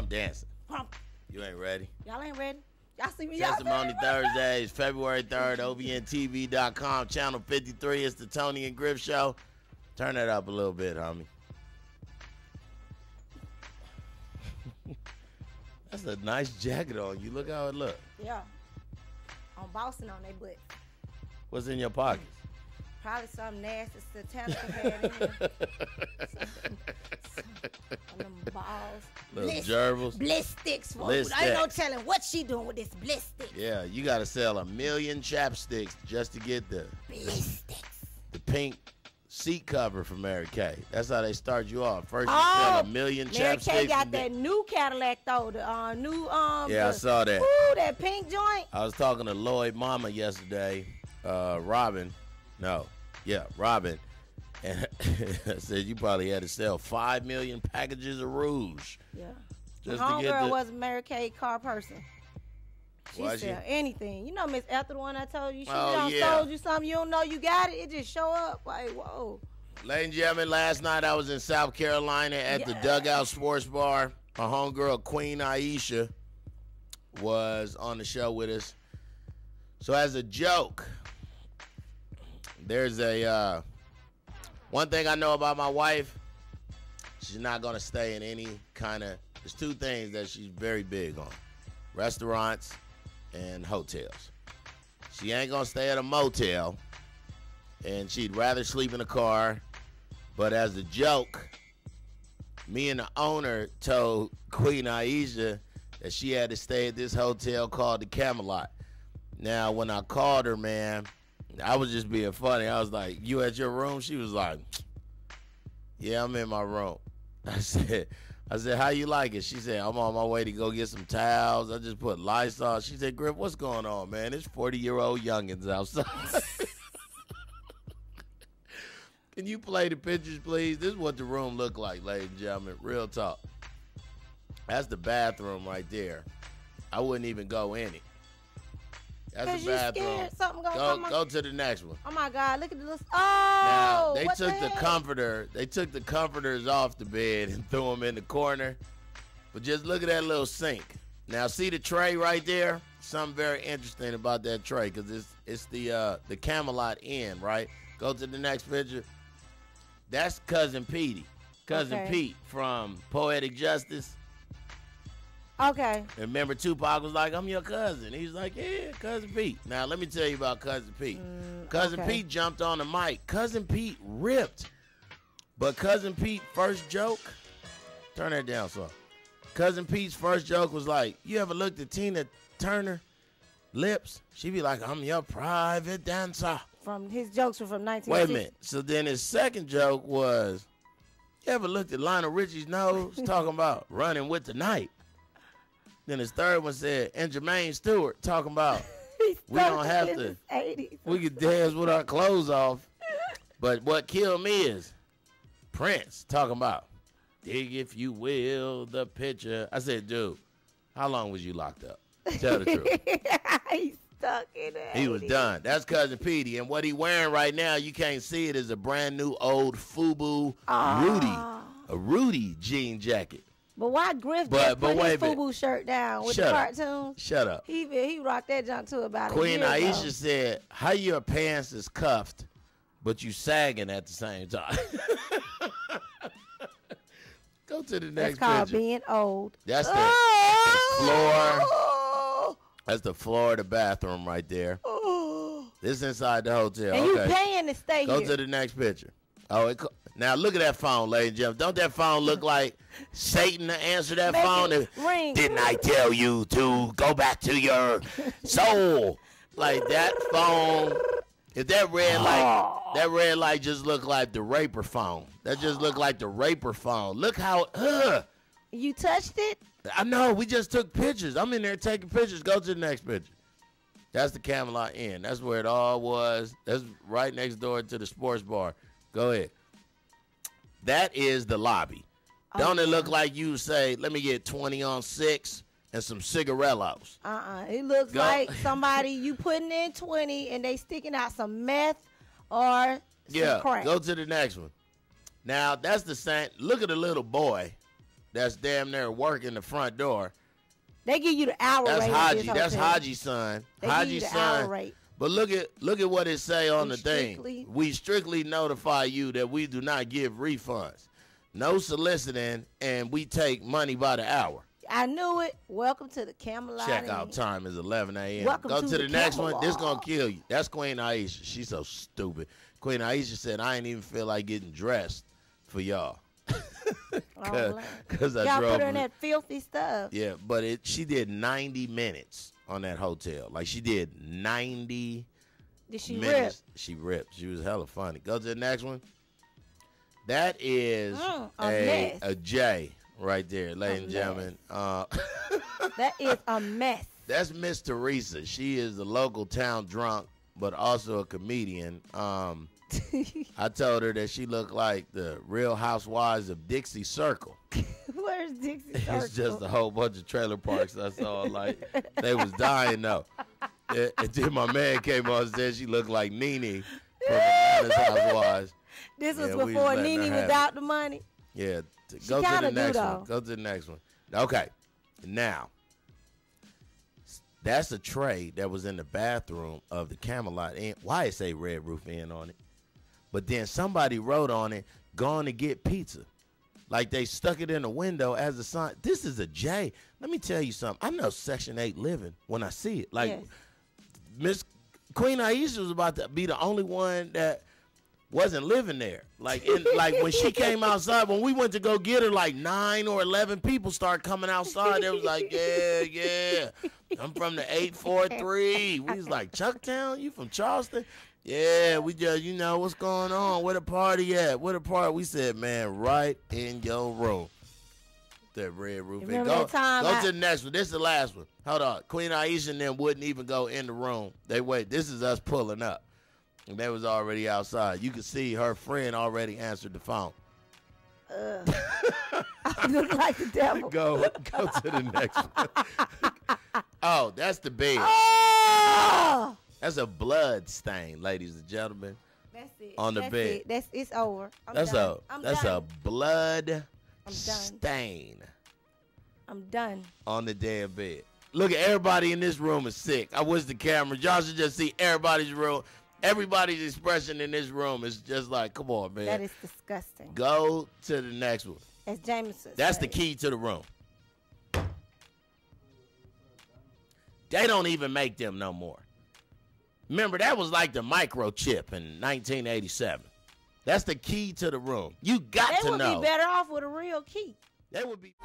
I'm dancing. You ain't ready. Y'all ain't ready. Y'all see me. Testimony Thursdays, February 3rd, OVNTV.com, channel 53. It's the Toni and Griff show. Turn that up a little bit, homie. That's a nice jacket on you. Look how it look. Yeah. I'm bossing on they butt. What's in your pockets? Probably something nasty satanic had in here. Some them balls. Little gerbils. Bliss sticks. Bliss I ain't no sticks. telling what she doing with this bliss stick. Yeah, you got to sell 1 million chapsticks just to get the pink seat cover for Mary Kay. That's how they start you off. First you sell 1 million chapsticks. Mary Kay got that new Cadillac though. The new Yeah, I saw that. Ooh, that pink joint. I was talking to Lloyd Mama yesterday. Robin. And I said you probably had to sell 5 million packages of Rouge. Yeah. Just My to get homegirl was a Mary Kay car person. She sell anything. You know Miss Ethel, the one I told you, she sold you something, you don't know you got it. It just show up. Like, whoa. Ladies and gentlemen, last night I was in South Carolina at the Dugout Sports Bar. My homegirl, Queen Aisha, was on the show with us. So as a joke, there's a one thing I know about my wife, she's not going to stay in any kind of, there's 2 things that she's very big on: restaurants and hotels. She ain't going to stay at a motel, and she'd rather sleep in a car. But as a joke, me and the owner told Queen Aisha that she had to stay at this hotel called the Camelot. Now, when I called her, man, I was just being funny. I was like, you at your room? She was like, yeah, I'm in my room. I said, how you like it? She said, I'm on my way to go get some towels. I just put Lysol. She said, Griff, what's going on, man? It's 40-year-old youngins outside. Can you play the pictures, please? This is what the room looked like, ladies and gentlemen. Real talk. That's the bathroom right there. I wouldn't even go in it. That's the bathroom. Scared something gonna go to the next one. Oh my God! Look at this. Now they what took the heck? comforter. They took the comforters off the bed and threw them in the corner. But just look at that little sink. Now see the tray right there. Something very interesting about that tray, because it's the Camelot Inn, right? Go to the next picture. That's Cousin Petey. Cousin Pete from Poetic Justice. Okay. And remember, Tupac was like, I'm your cousin. He's like, yeah, Cousin Pete. Now, let me tell you about Cousin Pete. Cousin Pete jumped on the mic. Cousin Pete ripped. But Cousin Pete's first joke, turn that down, son. Cousin Pete's first joke was like, you ever looked at Tina Turner lips? She be like, I'm your private dancer. From his jokes were from 1960. Wait a minute. So then his second joke was, you ever looked at Lionel Richie's nose? Talking about running with the night. Then his third one said, and Jermaine Stewart talking about, we don't have to, we can dance with our clothes off. But what killed me is Prince talking about, dig if you will, the picture. I said, dude, how long was you locked up? Tell the truth. He's stuck in it. He was done. That's Cousin Petey. And what he wearing right now, you can't see it, is a brand new old FUBU a Rudy jean jacket. But why Griff just put his FUBU shirt down with the cartoons? Shut up. He rocked that junk too about Queen a year ago. Aisha said, how your pants is cuffed, but you sagging at the same time. Go to the next picture. That's called being old. That's the floor. That's the floor of the bathroom right there. This is inside the hotel. And you paying to stay here. Go to the next picture. Now look at that phone, ladies and gentlemen. Don't that phone look like Satan to answer that phone? Ring. Didn't I tell you to go back to your soul? Like that phone. If that red light just looked like the raper phone. That just looked like the raper phone. Look how You touched it? I know, we just took pictures. I'm in there taking pictures. Go to the next picture. That's the Camelot Inn. That's where it all was. That's right next door to the sports bar. Go ahead. That is the lobby. Don't it look like you say, let me get 20 on 6 and some cigarillos? It looks like somebody you putting in 20 and they sticking out some meth or some crack. Go to the next one. Now, that's the same. Look at the little boy that's damn near working the front door. They give you the hour rate. That's Haji's son. Haji's son. Rate. But look at what it say on the thing. We strictly notify you that we do not give refunds. No soliciting, and we take money by the hour. I knew it. Welcome to the Camelot. Checkout time is 11 a.m. Welcome Go to the next Camelot. one. This going to kill you. That's Queen Aisha. She's so stupid. Queen Aisha said, I ain't even feel like getting dressed for y'all. Because I y'all drove. put her in that filthy stuff. Yeah, but she did 90 minutes on that hotel. Like, she did 90 Did she minutes. rip? She ripped. She was hella funny. Go to the next one. That is a J right there, ladies and gentlemen. That is a mess. That's Miss Teresa. She is the local town drunk, but also a comedian. I told her that she looked like the Real Housewives of Dixie Circle. Where's Dixie Circle? It's just a whole bunch of trailer parks. I saw like they was dying though. And then my man came on and said she looked like Nene from Atlanta's Housewives. This was before Nene was out the money. Yeah. Go to the next one. Go to the next one. Okay. Now, that's a tray that was in the bathroom of the Camelot Inn. Why it say Red Roof Inn on it? But then somebody wrote on it, "Gone to get pizza." Like they stuck it in the window as a sign. This is a J. Let me tell you something. I know Section 8 living when I see it. Like Miss Queen Aisha was about to be the only one that wasn't living there. Like when she came outside, when we went to go get her, like 9 or 11 people started coming outside. They was like, yeah. I'm from the 843. We was like, Chucktown? You from Charleston? Yeah, we just, what's going on? Where the party at? Where the party? We said, man, right in your room. That Red Roof. Go to the next one. This is the last one. Hold on. Queen Aisha and them wouldn't even go in the room. They wait. This is us pulling up. And they was already outside. You could see her friend already answered the phone. I look like the devil. Go to the next one. Oh, that's the bed. Oh! That's a blood stain, ladies and gentlemen. That's it. On the bed. It's over. That's a blood stain. I'm done. On the damn bed. Look at everybody in this room is sick. I wish the cameras. Y'all should just see everybody's room. Everybody's expression in this room is just like, come on, man. That is disgusting. Go to the next one. As Jameson That's the key to the room. They don't even make them no more. Remember, that was like the microchip in 1987. That's the key to the room. You got to know. They would be better off with a real key. They would be.